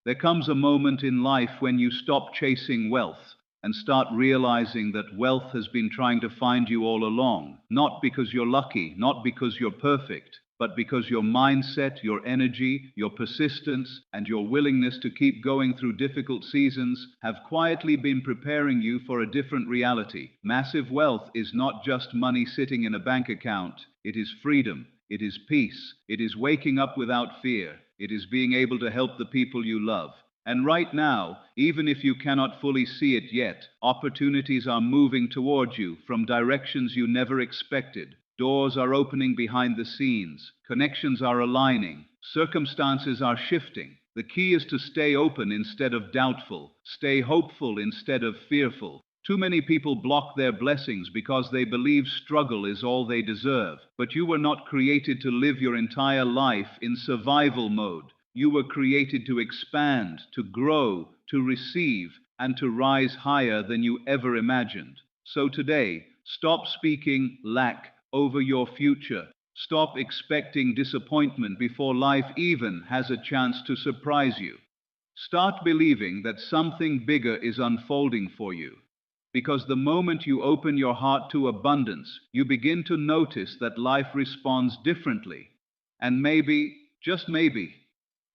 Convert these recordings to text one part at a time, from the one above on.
There comes a moment in life when you stop chasing wealth and start realizing that wealth has been trying to find you all along, not because you're lucky, not because you're perfect, but because your mindset, your energy, your persistence, and your willingness to keep going through difficult seasons have quietly been preparing you for a different reality. Massive wealth is not just money sitting in a bank account, it is freedom. It is peace. It is waking up without fear. It is being able to help the people you love. And right now, even if you cannot fully see it yet, opportunities are moving toward you from directions you never expected. Doors are opening behind the scenes. Connections are aligning. Circumstances are shifting. The key is to stay open instead of doubtful. Stay hopeful instead of fearful. Too many people block their blessings because they believe struggle is all they deserve. But you were not created to live your entire life in survival mode. You were created to expand, to grow, to receive, and to rise higher than you ever imagined. So today, stop speaking lack over your future. Stop expecting disappointment before life even has a chance to surprise you. Start believing that something bigger is unfolding for you. Because the moment you open your heart to abundance, you begin to notice that life responds differently. And maybe, just maybe,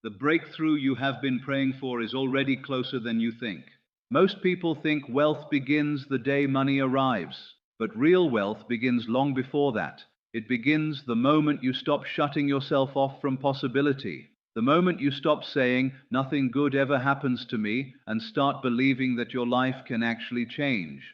the breakthrough you have been praying for is already closer than you think. Most people think wealth begins the day money arrives, but real wealth begins long before that. It begins the moment you stop shutting yourself off from possibility. The moment you stop saying, nothing good ever happens to me, and start believing that your life can actually change.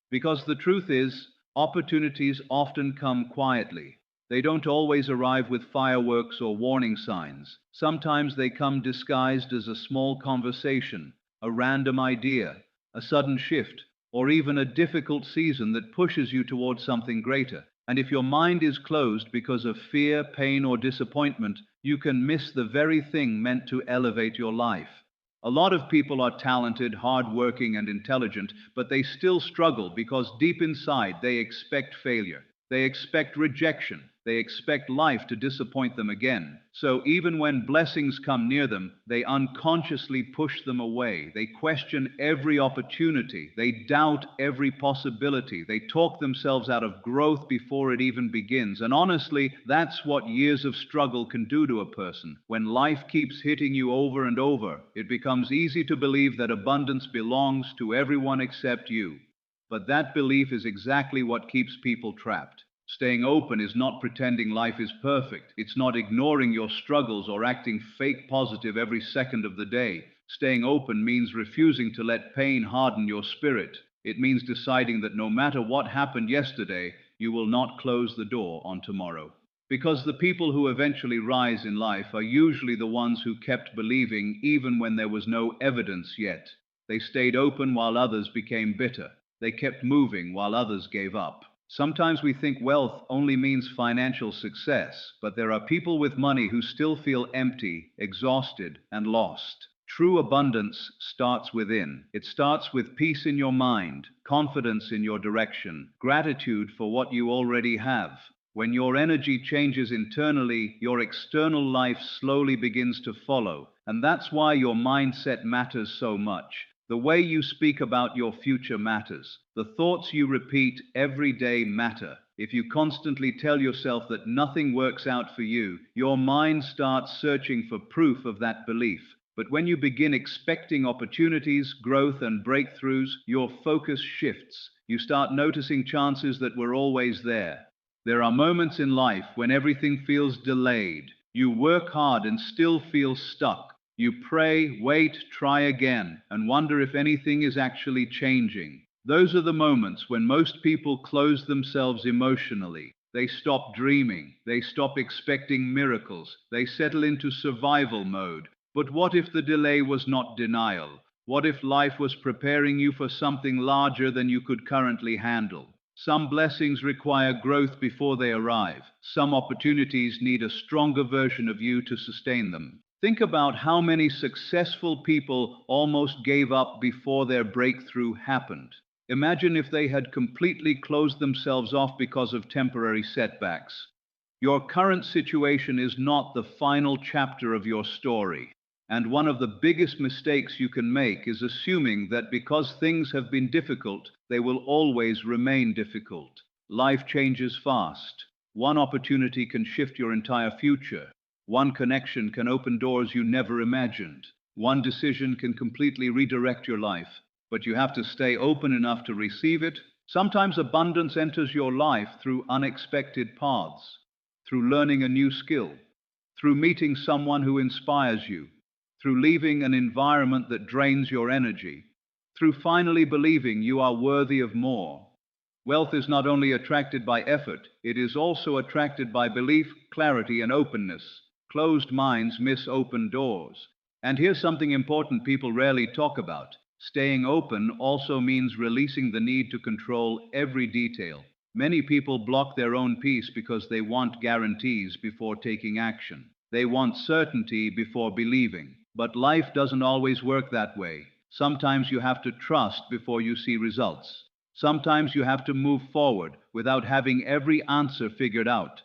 Because the truth is, opportunities often come quietly. They don't always arrive with fireworks or warning signs. Sometimes they come disguised as a small conversation, a random idea, a sudden shift, or even a difficult season that pushes you towards something greater. And if your mind is closed because of fear, pain, or disappointment, you can miss the very thing meant to elevate your life. A lot of people are talented, hardworking, and intelligent, but they still struggle because deep inside they expect failure. They expect rejection. They expect life to disappoint them again. So even when blessings come near them, they unconsciously push them away. They question every opportunity. They doubt every possibility. They talk themselves out of growth before it even begins. And honestly, that's what years of struggle can do to a person. When life keeps hitting you over and over, it becomes easy to believe that abundance belongs to everyone except you. But that belief is exactly what keeps people trapped. Staying open is not pretending life is perfect. It's not ignoring your struggles or acting fake positive every second of the day. Staying open means refusing to let pain harden your spirit. It means deciding that no matter what happened yesterday, you will not close the door on tomorrow. Because the people who eventually rise in life are usually the ones who kept believing even when there was no evidence yet. They stayed open while others became bitter. They kept moving while others gave up. Sometimes we think wealth only means financial success, but there are people with money who still feel empty, exhausted, and lost. True abundance starts within. It starts with peace in your mind, confidence in your direction, gratitude for what you already have. When your energy changes internally, your external life slowly begins to follow, and that's why your mindset matters so much. The way you speak about your future matters. The thoughts you repeat every day matter. If you constantly tell yourself that nothing works out for you, your mind starts searching for proof of that belief. But when you begin expecting opportunities, growth, and breakthroughs, your focus shifts. You start noticing chances that were always there. There are moments in life when everything feels delayed. You work hard and still feel stuck. You pray, wait, try again, and wonder if anything is actually changing. Those are the moments when most people close themselves emotionally. They stop dreaming. They stop expecting miracles. They settle into survival mode. But what if the delay was not denial? What if life was preparing you for something larger than you could currently handle? Some blessings require growth before they arrive. Some opportunities need a stronger version of you to sustain them. Think about how many successful people almost gave up before their breakthrough happened. Imagine if they had completely closed themselves off because of temporary setbacks. Your current situation is not the final chapter of your story. And one of the biggest mistakes you can make is assuming that because things have been difficult, they will always remain difficult. Life changes fast. One opportunity can shift your entire future. One connection can open doors you never imagined. One decision can completely redirect your life, but you have to stay open enough to receive it. Sometimes abundance enters your life through unexpected paths, through learning a new skill, through meeting someone who inspires you, through leaving an environment that drains your energy, through finally believing you are worthy of more. Wealth is not only attracted by effort, it is also attracted by belief, clarity, and openness. Closed minds miss open doors. And here's something important people rarely talk about. Staying open also means releasing the need to control every detail. Many people block their own peace because they want guarantees before taking action. They want certainty before believing. But life doesn't always work that way. Sometimes you have to trust before you see results. Sometimes you have to move forward without having every answer figured out.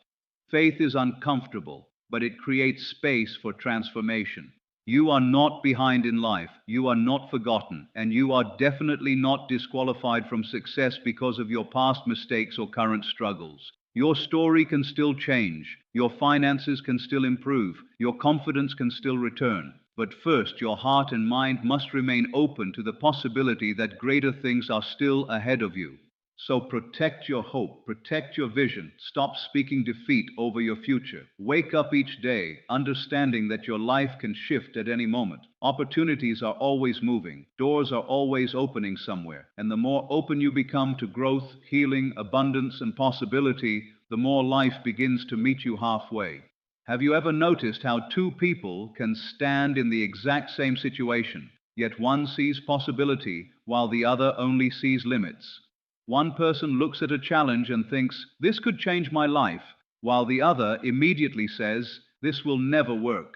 Faith is uncomfortable, but it creates space for transformation. You are not behind in life, you are not forgotten, and you are definitely not disqualified from success because of your past mistakes or current struggles. Your story can still change, your finances can still improve, your confidence can still return. But first, your heart and mind must remain open to the possibility that greater things are still ahead of you. So protect your hope, protect your vision, stop speaking defeat over your future. Wake up each day, understanding that your life can shift at any moment. Opportunities are always moving, doors are always opening somewhere, and the more open you become to growth, healing, abundance, and possibility, the more life begins to meet you halfway. Have you ever noticed how two people can stand in the exact same situation, yet one sees possibility while the other only sees limits? One person looks at a challenge and thinks, this could change my life, while the other immediately says, this will never work.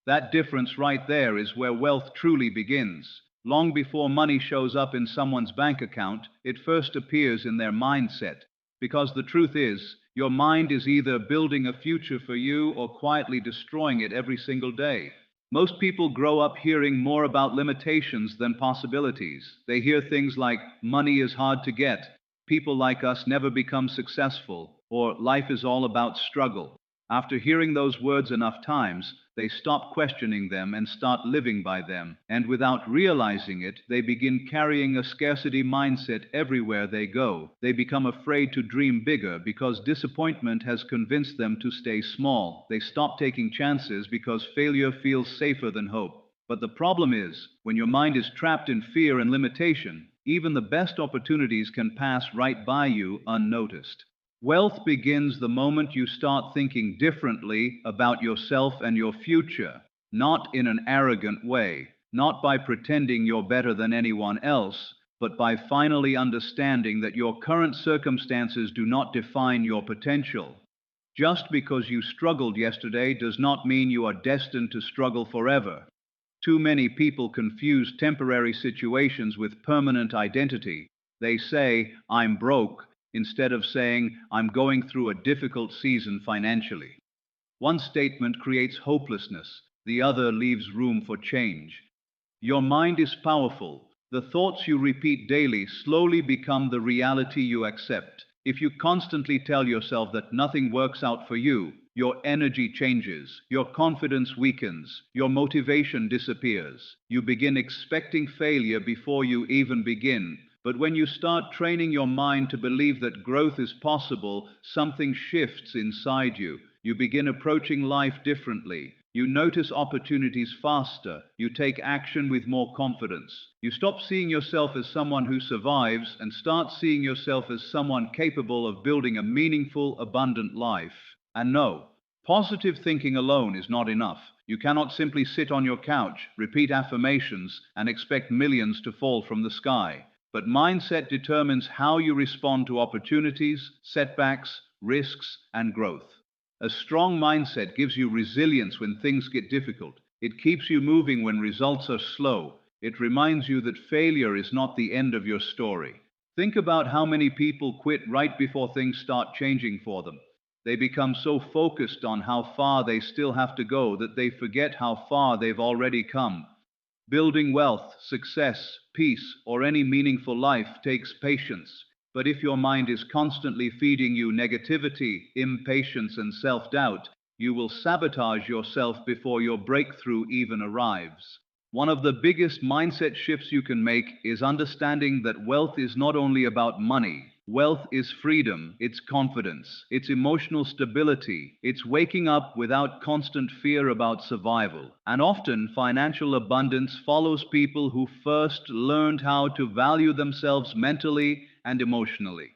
That difference right there is where wealth truly begins. Long before money shows up in someone's bank account, it first appears in their mindset. Because the truth is, your mind is either building a future for you or quietly destroying it every single day. Most people grow up hearing more about limitations than possibilities. They hear things like, money is hard to get, people like us never become successful, or life is all about struggle. After hearing those words enough times, they stop questioning them and start living by them. And without realizing it, they begin carrying a scarcity mindset everywhere they go. They become afraid to dream bigger because disappointment has convinced them to stay small. They stop taking chances because failure feels safer than hope. But the problem is, when your mind is trapped in fear and limitation, even the best opportunities can pass right by you unnoticed. Wealth begins the moment you start thinking differently about yourself and your future, not in an arrogant way, not by pretending you're better than anyone else, but by finally understanding that your current circumstances do not define your potential. Just because you struggled yesterday does not mean you are destined to struggle forever. Too many people confuse temporary situations with permanent identity. They say, I'm broke, instead of saying, I'm going through a difficult season financially. One statement creates hopelessness, the other leaves room for change. Your mind is powerful. The thoughts you repeat daily slowly become the reality you accept. If you constantly tell yourself that nothing works out for you, your energy changes, your confidence weakens, your motivation disappears. You begin expecting failure before you even begin. But when you start training your mind to believe that growth is possible, something shifts inside you. You begin approaching life differently. You notice opportunities faster. You take action with more confidence. You stop seeing yourself as someone who survives and start seeing yourself as someone capable of building a meaningful, abundant life. And no, positive thinking alone is not enough. You cannot simply sit on your couch, repeat affirmations, and expect millions to fall from the sky. But mindset determines how you respond to opportunities, setbacks, risks, and growth. A strong mindset gives you resilience when things get difficult. It keeps you moving when results are slow. It reminds you that failure is not the end of your story. Think about how many people quit right before things start changing for them. They become so focused on how far they still have to go that they forget how far they've already come. Building wealth, success, peace, or any meaningful life takes patience. But if your mind is constantly feeding you negativity, impatience, and self doubt, you will sabotage yourself before your breakthrough even arrives. One of the biggest mindset shifts you can make is understanding that wealth is not only about money. Wealth is freedom, it's confidence, it's emotional stability, it's waking up without constant fear about survival. And often, financial abundance follows people who first learned how to value themselves mentally and emotionally.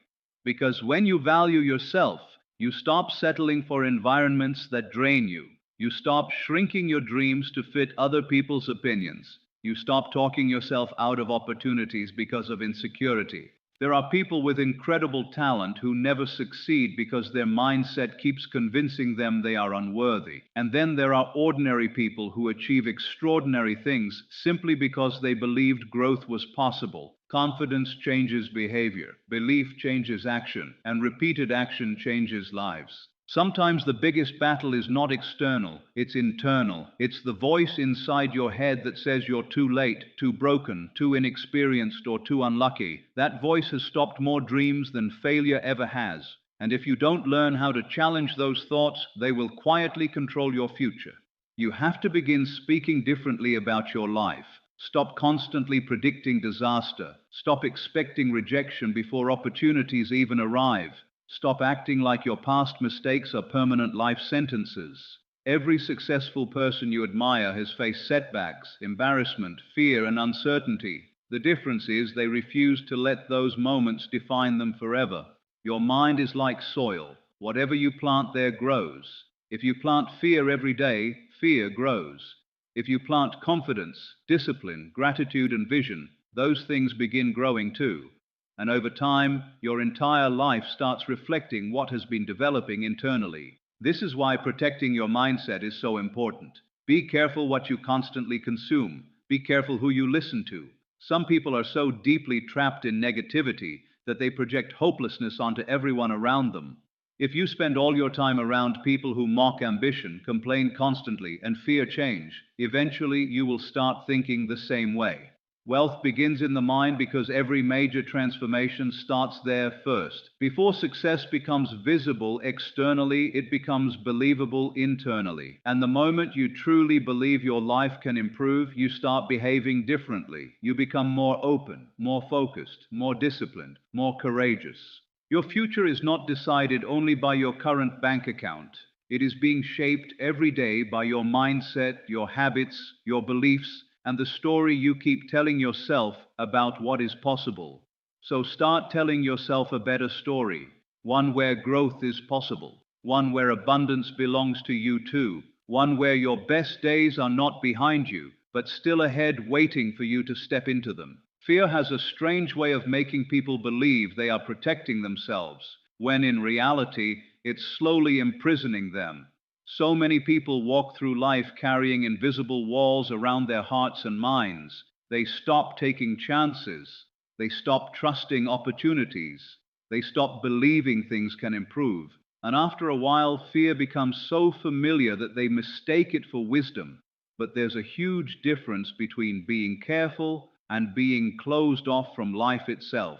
Because when you value yourself, you stop settling for environments that drain you. You stop shrinking your dreams to fit other people's opinions. You stop talking yourself out of opportunities because of insecurity. There are people with incredible talent who never succeed because their mindset keeps convincing them they are unworthy. And then there are ordinary people who achieve extraordinary things simply because they believed growth was possible. Confidence changes behavior, belief changes action, and repeated action changes lives. Sometimes the biggest battle is not external, it's internal. It's the voice inside your head that says you're too late, too broken, too inexperienced, or too unlucky. That voice has stopped more dreams than failure ever has. And if you don't learn how to challenge those thoughts, they will quietly control your future. You have to begin speaking differently about your life. Stop constantly predicting disaster. Stop expecting rejection before opportunities even arrive. Stop acting like your past mistakes are permanent life sentences. Every successful person you admire has faced setbacks, embarrassment, fear, and uncertainty. The difference is they refuse to let those moments define them forever. Your mind is like soil. Whatever you plant there grows. If you plant fear every day, fear grows. If you plant confidence, discipline, gratitude, and vision, those things begin growing too. And over time, your entire life starts reflecting what has been developing internally. This is why protecting your mindset is so important. Be careful what you constantly consume. Be careful who you listen to. Some people are so deeply trapped in negativity that they project hopelessness onto everyone around them. If you spend all your time around people who mock ambition, complain constantly, and fear change, eventually you will start thinking the same way. Wealth begins in the mind because every major transformation starts there first. Before success becomes visible externally, it becomes believable internally. And the moment you truly believe your life can improve, you start behaving differently. You become more open, more focused, more disciplined, more courageous. Your future is not decided only by your current bank account. It is being shaped every day by your mindset, your habits, your beliefs, and the story you keep telling yourself about what is possible. So start telling yourself a better story, one where growth is possible, one where abundance belongs to you too, one where your best days are not behind you, but still ahead waiting for you to step into them. Fear has a strange way of making people believe they are protecting themselves, when in reality, it's slowly imprisoning them. So many people walk through life carrying invisible walls around their hearts and minds. They stop taking chances. They stop trusting opportunities. They stop believing things can improve. And after a while, fear becomes so familiar that they mistake it for wisdom. But there's a huge difference between being careful and being closed off from life itself.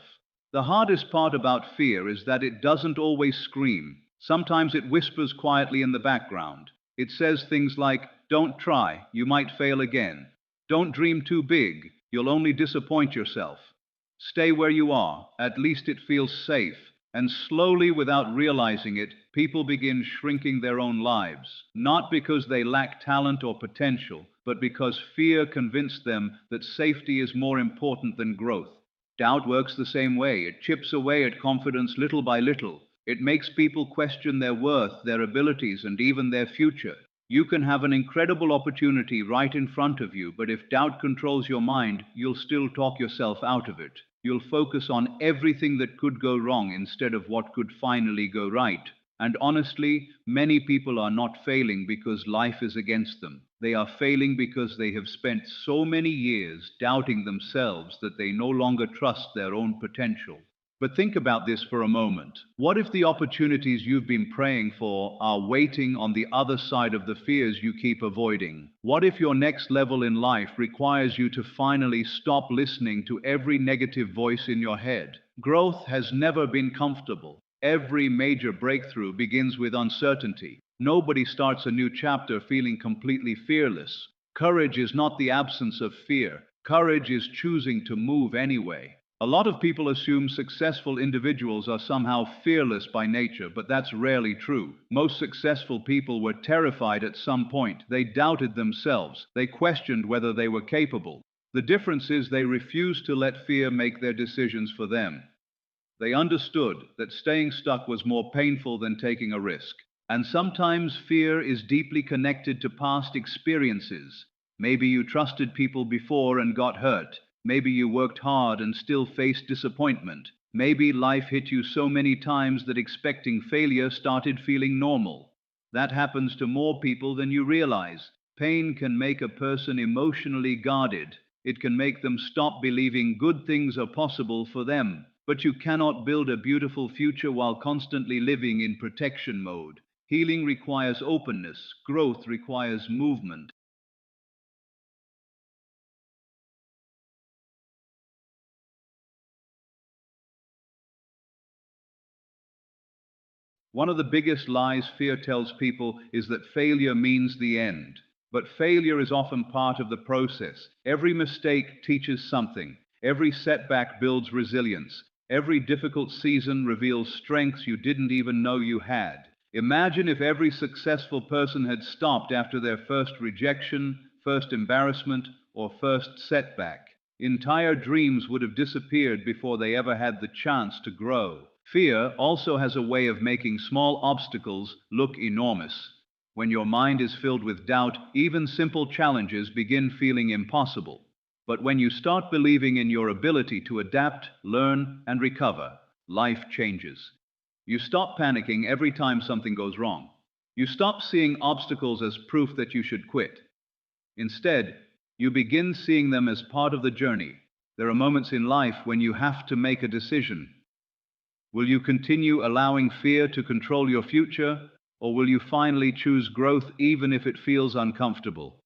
The hardest part about fear is that it doesn't always scream. Sometimes it whispers quietly in the background. It says things like, "Don't try, you might fail again. Don't dream too big, you'll only disappoint yourself. Stay where you are, at least it feels safe." And slowly, without realizing it, people begin shrinking their own lives. Not because they lack talent or potential, but because fear convinced them that safety is more important than growth. Doubt works the same way. It chips away at confidence little by little. It makes people question their worth, their abilities, and even their future. You can have an incredible opportunity right in front of you, but if doubt controls your mind, you'll still talk yourself out of it. You'll focus on everything that could go wrong instead of what could finally go right. And honestly, many people are not failing because life is against them. They are failing because they have spent so many years doubting themselves that they no longer trust their own potential. But think about this for a moment. What if the opportunities you've been praying for are waiting on the other side of the fears you keep avoiding? What if your next level in life requires you to finally stop listening to every negative voice in your head? Growth has never been comfortable. Every major breakthrough begins with uncertainty. Nobody starts a new chapter feeling completely fearless. Courage is not the absence of fear. Courage is choosing to move anyway. A lot of people assume successful individuals are somehow fearless by nature, but that's rarely true. Most successful people were terrified at some point. They doubted themselves. They questioned whether they were capable. The difference is they refused to let fear make their decisions for them. They understood that staying stuck was more painful than taking a risk. And sometimes fear is deeply connected to past experiences. Maybe you trusted people before and got hurt. Maybe you worked hard and still faced disappointment. Maybe life hit you so many times that expecting failure started feeling normal. That happens to more people than you realize. Pain can make a person emotionally guarded. It can make them stop believing good things are possible for them. But you cannot build a beautiful future while constantly living in protection mode. Healing requires openness. Growth requires movement. One of the biggest lies fear tells people is that failure means the end. But failure is often part of the process. Every mistake teaches something. Every setback builds resilience. Every difficult season reveals strengths you didn't even know you had. Imagine if every successful person had stopped after their first rejection, first embarrassment, or first setback. Entire dreams would have disappeared before they ever had the chance to grow. Fear also has a way of making small obstacles look enormous. When your mind is filled with doubt, even simple challenges begin feeling impossible. But when you start believing in your ability to adapt, learn, and recover, life changes. You stop panicking every time something goes wrong. You stop seeing obstacles as proof that you should quit. Instead, you begin seeing them as part of the journey. There are moments in life when you have to make a decision. Will you continue allowing fear to control your future, or will you finally choose growth even if it feels uncomfortable?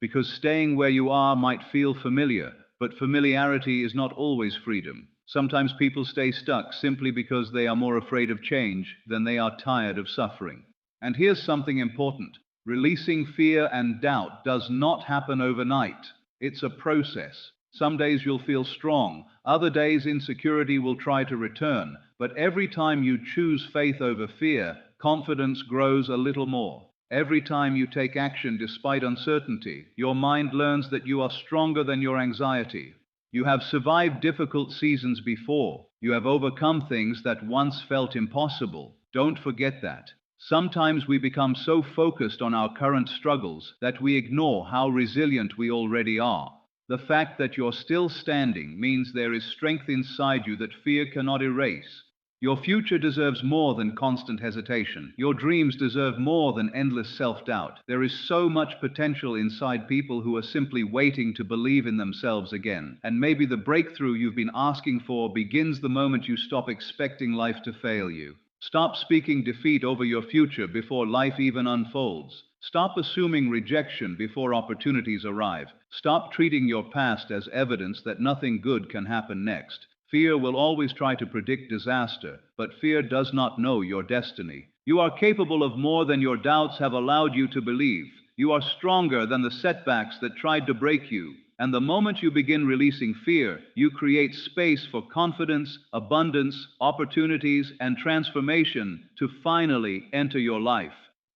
Because staying where you are might feel familiar, but familiarity is not always freedom. Sometimes people stay stuck simply because they are more afraid of change than they are tired of suffering. And here's something important. Releasing fear and doubt does not happen overnight. It's a process. Some days you'll feel strong, other days insecurity will try to return, but every time you choose faith over fear, confidence grows a little more. Every time you take action despite uncertainty, your mind learns that you are stronger than your anxiety. You have survived difficult seasons before. You have overcome things that once felt impossible. Don't forget that. Sometimes we become so focused on our current struggles that we ignore how resilient we already are. The fact that you're still standing means there is strength inside you that fear cannot erase. Your future deserves more than constant hesitation. Your dreams deserve more than endless self-doubt. There is so much potential inside people who are simply waiting to believe in themselves again. And maybe the breakthrough you've been asking for begins the moment you stop expecting life to fail you. Stop speaking defeat over your future before life even unfolds. Stop assuming rejection before opportunities arrive. Stop treating your past as evidence that nothing good can happen next. Fear will always try to predict disaster, but fear does not know your destiny. You are capable of more than your doubts have allowed you to believe. You are stronger than the setbacks that tried to break you. And the moment you begin releasing fear, you create space for confidence, abundance, opportunities, and transformation to finally enter your life.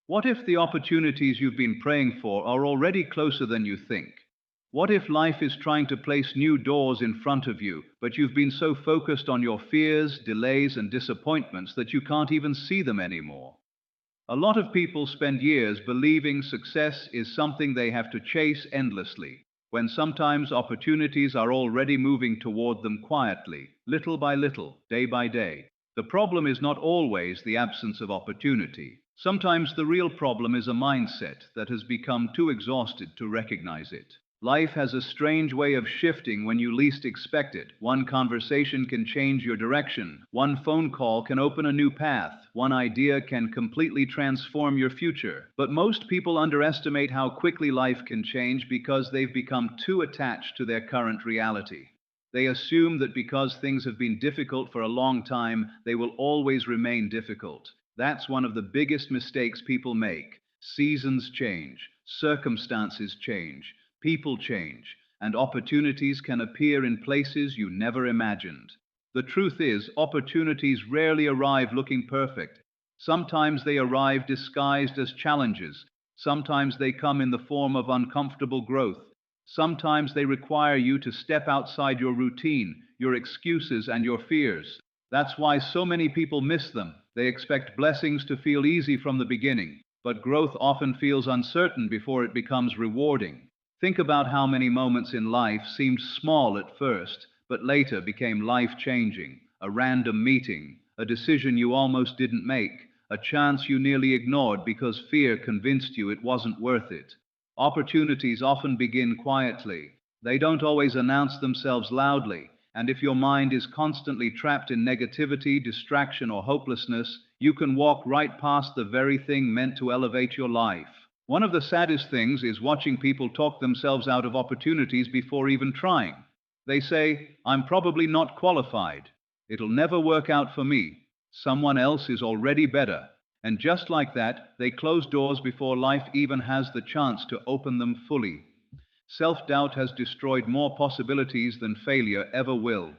What if the opportunities you've been praying for are already closer than you think? What if life is trying to place new doors in front of you, but you've been so focused on your fears, delays, and disappointments that you can't even see them anymore? A lot of people spend years believing success is something they have to chase endlessly, when sometimes opportunities are already moving toward them quietly, little by little, day by day. The problem is not always the absence of opportunity. Sometimes the real problem is a mindset that has become too exhausted to recognize it. Life has a strange way of shifting when you least expect it. One conversation can change your direction. One phone call can open a new path. One idea can completely transform your future. But most people underestimate how quickly life can change because they've become too attached to their current reality. They assume that because things have been difficult for a long time, they will always remain difficult. That's one of the biggest mistakes people make. Seasons change, circumstances change, people change, and opportunities can appear in places you never imagined. The truth is, opportunities rarely arrive looking perfect. Sometimes they arrive disguised as challenges. Sometimes they come in the form of uncomfortable growth. Sometimes they require you to step outside your routine, your excuses, and your fears. That's why so many people miss them. They expect blessings to feel easy from the beginning, but growth often feels uncertain before it becomes rewarding. Think about how many moments in life seemed small at first, but later became life-changing. A random meeting, a decision you almost didn't make, a chance you nearly ignored because fear convinced you it wasn't worth it. Opportunities often begin quietly. They don't always announce themselves loudly, and if your mind is constantly trapped in negativity, distraction, or hopelessness, you can walk right past the very thing meant to elevate your life. One of the saddest things is watching people talk themselves out of opportunities before even trying. They say, "I'm probably not qualified. It'll never work out for me. Someone else is already better." And just like that, they close doors before life even has the chance to open them fully. Self-doubt has destroyed more possibilities than failure ever will.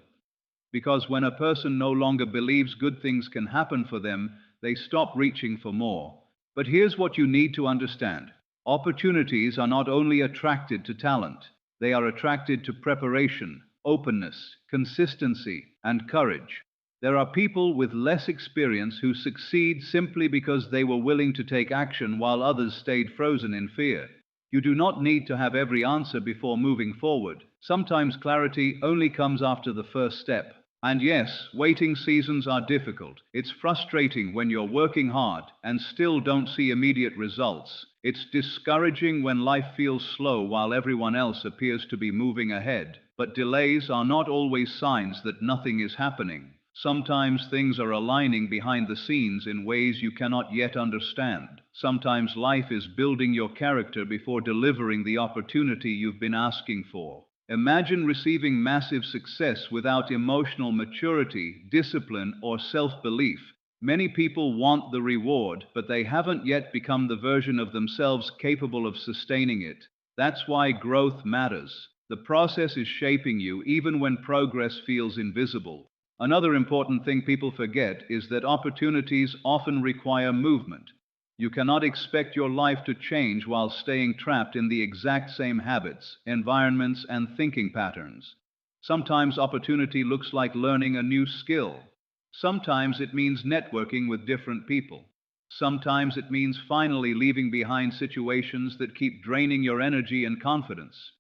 Because when a person no longer believes good things can happen for them, they stop reaching for more. But here's what you need to understand. Opportunities are not only attracted to talent, they are attracted to preparation, openness, consistency, and courage. There are people with less experience who succeed simply because they were willing to take action while others stayed frozen in fear. You do not need to have every answer before moving forward. Sometimes clarity only comes after the first step. And yes, waiting seasons are difficult. It's frustrating when you're working hard and still don't see immediate results. It's discouraging when life feels slow while everyone else appears to be moving ahead. But delays are not always signs that nothing is happening. Sometimes things are aligning behind the scenes in ways you cannot yet understand. Sometimes life is building your character before delivering the opportunity you've been asking for. Imagine receiving massive success without emotional maturity, discipline, or self-belief. Many people want the reward, but they haven't yet become the version of themselves capable of sustaining it. That's why growth matters. The process is shaping you even when progress feels invisible. Another important thing people forget is that opportunities often require movement. You cannot expect your life to change while staying trapped in the exact same habits, environments, and thinking patterns. Sometimes opportunity looks like learning a new skill. Sometimes it means networking with different people. Sometimes it means finally leaving behind situations that keep draining your energy and confidence.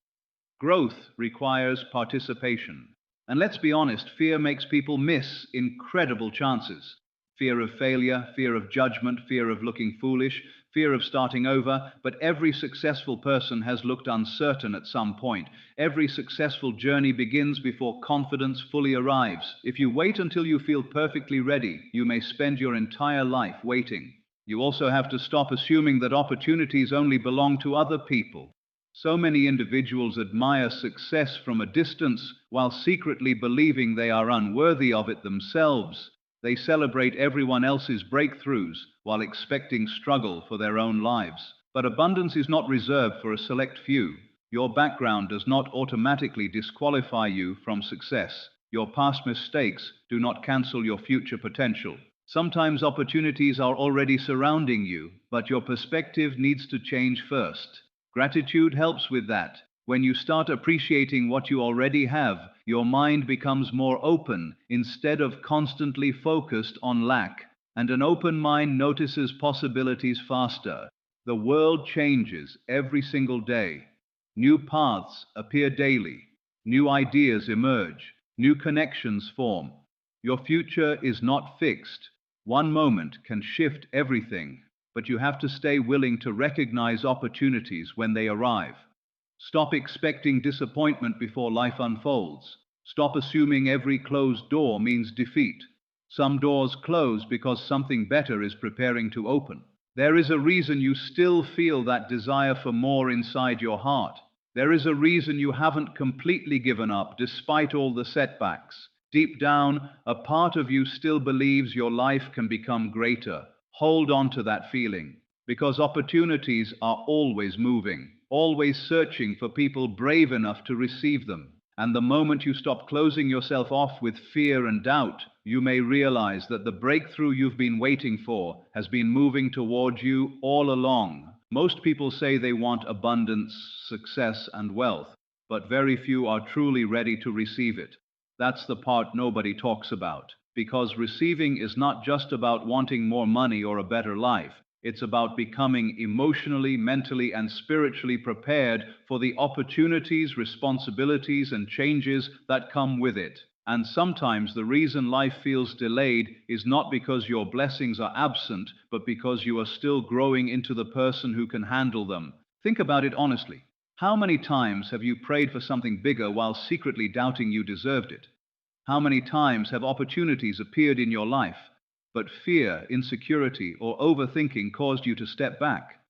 Growth requires participation. And let's be honest, fear makes people miss incredible chances. Fear of failure, fear of judgment, fear of looking foolish, fear of starting over. But every successful person has looked uncertain at some point. Every successful journey begins before confidence fully arrives. If you wait until you feel perfectly ready, you may spend your entire life waiting. You also have to stop assuming that opportunities only belong to other people. So many individuals admire success from a distance while secretly believing they are unworthy of it themselves. They celebrate everyone else's breakthroughs while expecting struggle for their own lives. But abundance is not reserved for a select few. Your background does not automatically disqualify you from success. Your past mistakes do not cancel your future potential. Sometimes opportunities are already surrounding you, but your perspective needs to change first. Gratitude helps with that. When you start appreciating what you already have, your mind becomes more open instead of constantly focused on lack. And an open mind notices possibilities faster. The world changes every single day. New paths appear daily. New ideas emerge. New connections form. Your future is not fixed. One moment can shift everything, but you have to stay willing to recognize opportunities when they arrive. Stop expecting disappointment before life unfolds. Stop assuming every closed door means defeat. Some doors close because something better is preparing to open. There is a reason you still feel that desire for more inside your heart. There is a reason you haven't completely given up despite all the setbacks. Deep down, a part of you still believes your life can become greater. Hold on to that feeling, because opportunities are always moving, always searching for people brave enough to receive them. And the moment you stop closing yourself off with fear and doubt, you may realize that the breakthrough you've been waiting for has been moving towards you all along. Most people say they want abundance, success, and wealth, but very few are truly ready to receive it. That's the part nobody talks about, because receiving is not just about wanting more money or a better life. It's about becoming emotionally, mentally, and spiritually prepared for the opportunities, responsibilities, and changes that come with it. And sometimes the reason life feels delayed is not because your blessings are absent, but because you are still growing into the person who can handle them. Think about it honestly. How many times have you prayed for something bigger while secretly doubting you deserved it? How many times have opportunities appeared in your life, but fear, insecurity, or overthinking caused you to step back?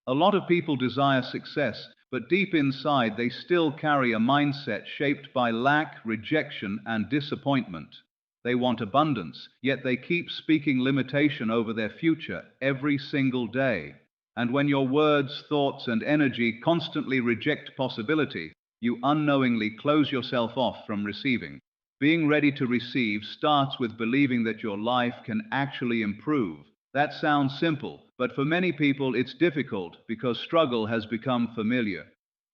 A lot of people desire success, but deep inside they still carry a mindset shaped by lack, rejection, and disappointment. They want abundance, yet they keep speaking limitation over their future every single day. And when your words, thoughts, and energy constantly reject possibility, you unknowingly close yourself off from receiving. Being ready to receive starts with believing that your life can actually improve. That sounds simple, but for many people it's difficult because struggle has become familiar.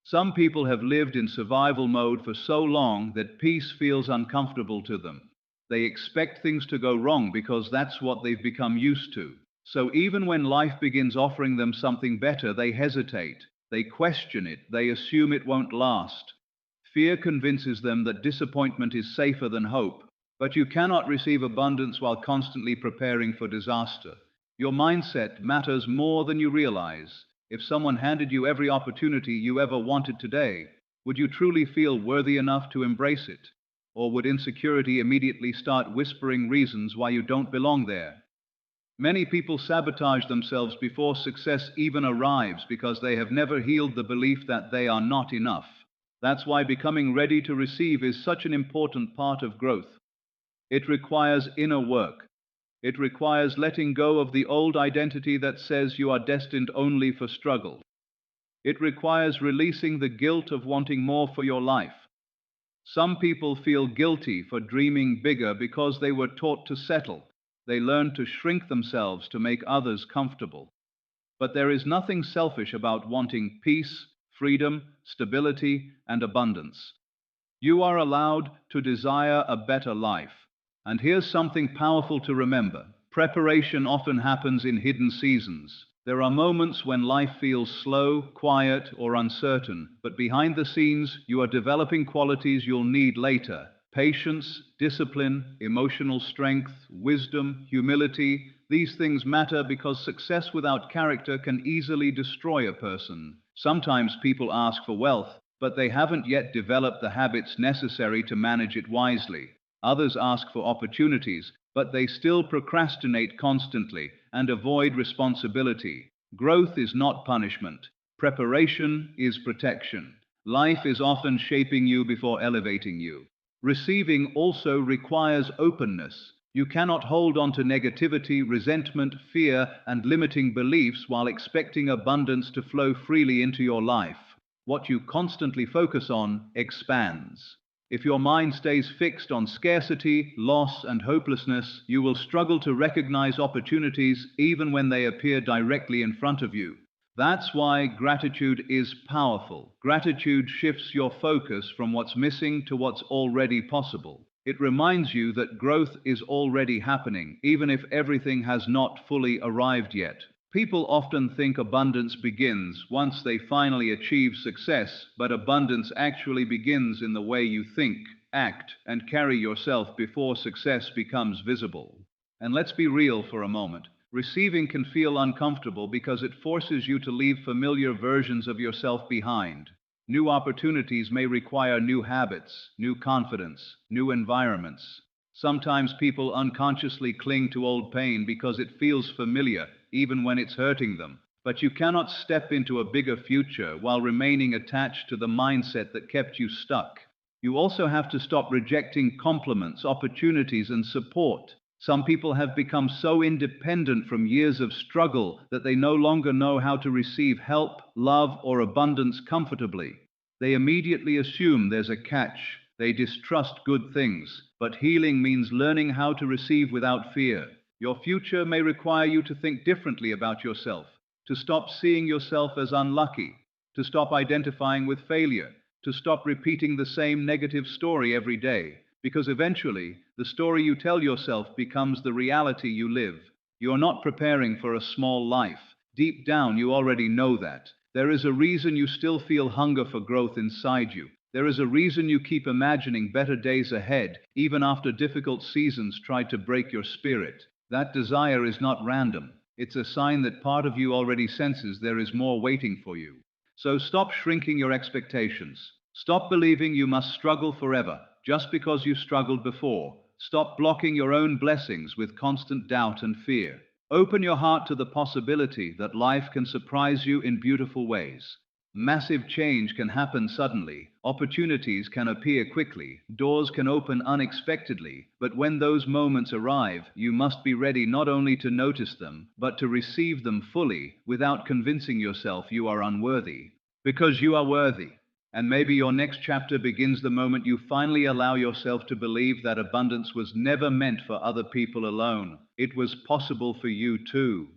Some people have lived in survival mode for so long that peace feels uncomfortable to them. They expect things to go wrong because that's what they've become used to. So even when life begins offering them something better, they hesitate. They question it. They assume it won't last. Fear convinces them that disappointment is safer than hope. But you cannot receive abundance while constantly preparing for disaster. Your mindset matters more than you realize. If someone handed you every opportunity you ever wanted today, would you truly feel worthy enough to embrace it? Or would insecurity immediately start whispering reasons why you don't belong there? Many people sabotage themselves before success even arrives because they have never healed the belief that they are not enough. That's why becoming ready to receive is such an important part of growth. It requires inner work. It requires letting go of the old identity that says you are destined only for struggle. It requires releasing the guilt of wanting more for your life. Some people feel guilty for dreaming bigger because they were taught to settle. They learned to shrink themselves to make others comfortable. But there is nothing selfish about wanting peace, freedom, stability, and abundance. You are allowed to desire a better life. And here's something powerful to remember. Preparation often happens in hidden seasons. There are moments when life feels slow, quiet, or uncertain, but behind the scenes, you are developing qualities you'll need later. Patience, discipline, emotional strength, wisdom, humility. These things matter because success without character can easily destroy a person. Sometimes people ask for wealth, but they haven't yet developed the habits necessary to manage it wisely. Others ask for opportunities, but they still procrastinate constantly and avoid responsibility. Growth is not punishment. Preparation is protection. Life is often shaping you before elevating you. Receiving also requires openness. You cannot hold on to negativity, resentment, fear, and limiting beliefs while expecting abundance to flow freely into your life. What you constantly focus on expands. If your mind stays fixed on scarcity, loss, and hopelessness, you will struggle to recognize opportunities even when they appear directly in front of you. That's why gratitude is powerful. Gratitude shifts your focus from what's missing to what's already possible. It reminds you that growth is already happening, even if everything has not fully arrived yet. People often think abundance begins once they finally achieve success, but abundance actually begins in the way you think, act, and carry yourself before success becomes visible. And let's be real for a moment. Receiving can feel uncomfortable because it forces you to leave familiar versions of yourself behind. New opportunities may require new habits, new confidence, new environments. Sometimes people unconsciously cling to old pain because it feels familiar, even when it's hurting them. But you cannot step into a bigger future while remaining attached to the mindset that kept you stuck. You also have to stop rejecting compliments, opportunities, and support. Some people have become so independent from years of struggle that they no longer know how to receive help, love, or abundance comfortably. They immediately assume there's a catch. They distrust good things. But healing means learning how to receive without fear. Your future may require you to think differently about yourself, to stop seeing yourself as unlucky, to stop identifying with failure, to stop repeating the same negative story every day, because eventually the story you tell yourself becomes the reality you live. You're not preparing for a small life. Deep down, you already know that. There is a reason you still feel hunger for growth inside you. There is a reason you keep imagining better days ahead, even after difficult seasons try to break your spirit. That desire is not random. It's a sign that part of you already senses there is more waiting for you. So stop shrinking your expectations. Stop believing you must struggle forever just because you struggled before. Stop blocking your own blessings with constant doubt and fear. Open your heart to the possibility that life can surprise you in beautiful ways. Massive change can happen suddenly, opportunities can appear quickly, doors can open unexpectedly, but when those moments arrive, you must be ready not only to notice them, but to receive them fully, without convincing yourself you are unworthy. Because you are worthy. And maybe your next chapter begins the moment you finally allow yourself to believe that abundance was never meant for other people alone. It was possible for you too.